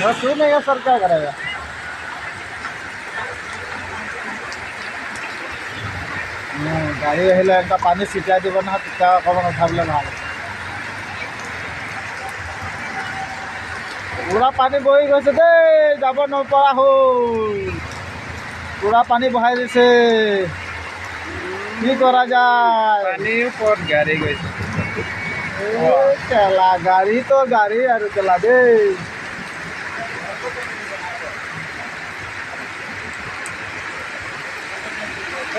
बस ही नहीं है सर, क्या करेगा। गाड़ी আহিলে একটা পানী ছিটাই দিব নহয়, তেতিয়া অকণমান উঠাবলৈ ভাল। পুৰা পানী বহি গৈছে দেই, যাব নপৰা হ'ল। পুৰা পানী বহাই দিছে, কি কৰা যায়। পানীৰ ওপৰত গাড়ী গৈছে। কেলা গাড়ী তো গাড়ী আৰু কেলা দেই।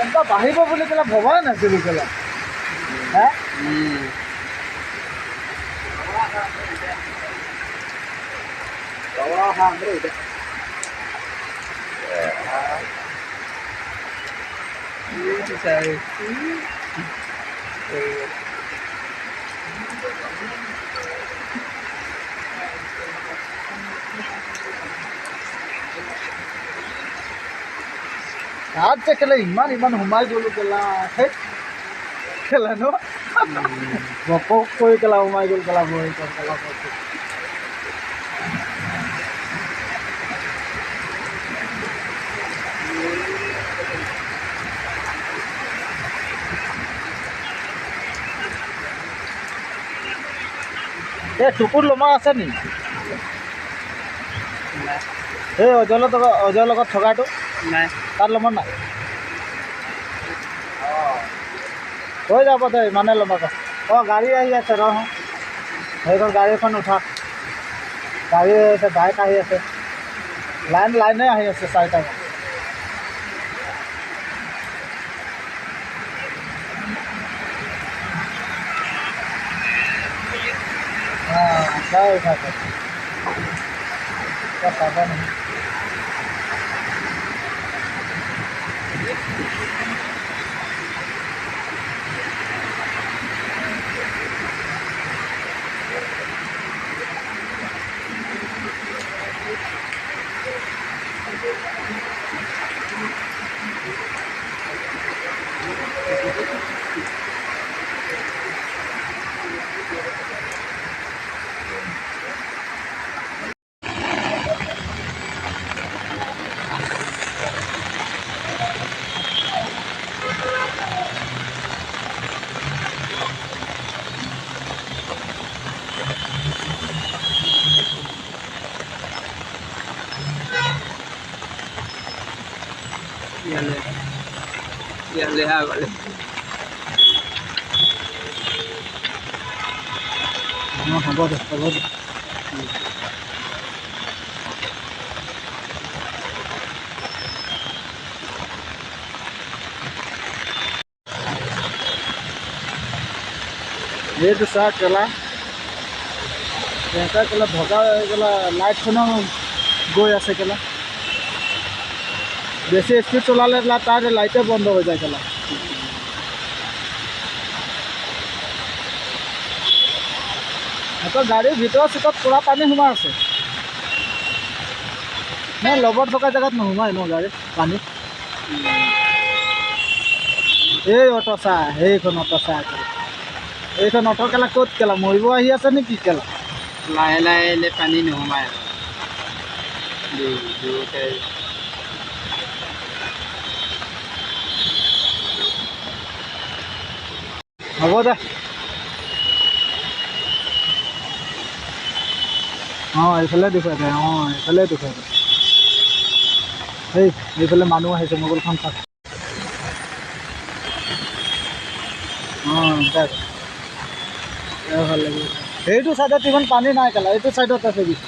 এনেকুৱা বাঢ়িব বুলি কেলা ভবাই নাছিলোঁ কেলা। হে তাত যে কেলা ইমান সোমাই গ'লো কেলা, সেই কেলা ন ঘপক কৰি কেলা সোমাই গ'ল কেলা মই কেলা। এই টুকুৰ লমা আছে নি? এই অজয়ৰ লগত থকাটো নাই, তাত লমা নাই? হৈ যাব দে, ইমানে ল'বা ক। অঁ গাড়ী আহি আছে ৰহ, সেইখন গাড়ীখন উঠা। গাড়ী আহি আছে, বাইক আহি আছে, লাইনে আহি আছে চাৰিটামান। যাই উঠাকে চাব নহয়। ইয়ালে আগলে হ'ব দে, হ'ব দে। এইটো চাহ কেলা, এটা কেলা ভগা কেলা লাইটখনো গৈ আছে কেলা। বেছি স্পীড চলালে তাৰ লাইটে বন্ধ হৈ যায় কেলা। গাড়ীৰ ভিতৰৰ চিটত পুৰা পানী সোমাই আছে। নাই লগত থকা জেগাত নোসোমাই ন গাড়ী পানী। এই অটো চা, সেইখন অটো চা, এইখন অটো কেলা ক'ত কেলা মৰিব আহি আছে নেকি কেলা? লাহে লাহে পানী নোসোমায়। হ'ব দে। অঁ এইফালে দেখুৱাই দে, অঁ এইফালে দেখুৱাই দে। এইফালে মানুহ আহিছে, মোবাইলখন চাওক। অঁ দেখ ভাল লাগিব। সেইটো ছাইডত ইমান পানী নাই কেলা, এইটো ছাইডত আছে বেছি,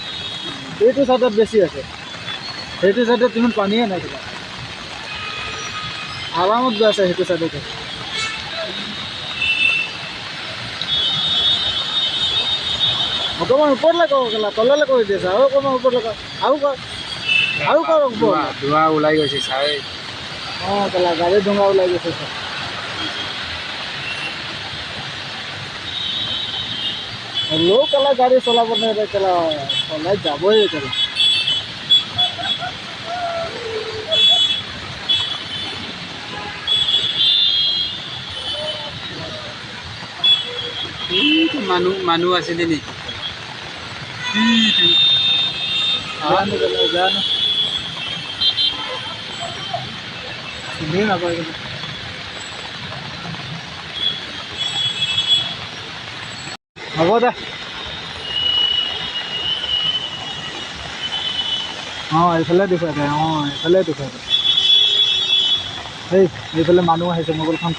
এইটো ছাইডত বেছি আছে। সেইটো ছাইডত ইমান পানীয়ে নাই কেলা, আৰামত গৈ আছে সেইটো ছাইডতে। অকণমান ওপৰলৈ কওঁ কেলা, তললৈ কৰি দিছে। আৰু অকণমান ওপৰলৈ কওঁ, আৰু কৰ ওপৰ। ধোঁৱা ওলাই গৈছে চাই। অঁ কেলা গাড়ীৰ ধোঁৱা ওলাই গৈছে চাই। হ'লেও কেলা গাড়ী চলাব নোৱাৰে কেলা, চলাই যাবই কেলা। মানুহ আছিলে নেকি? জানো কেলা জানো চিনিয়ে নাপায় কিন্তু হ'ব দে অঁ এইফালে দেখুৱাই দে অঁ এইফালে দেখুৱাই দে এইফালে মানুহ আহিছে মোবাইলখন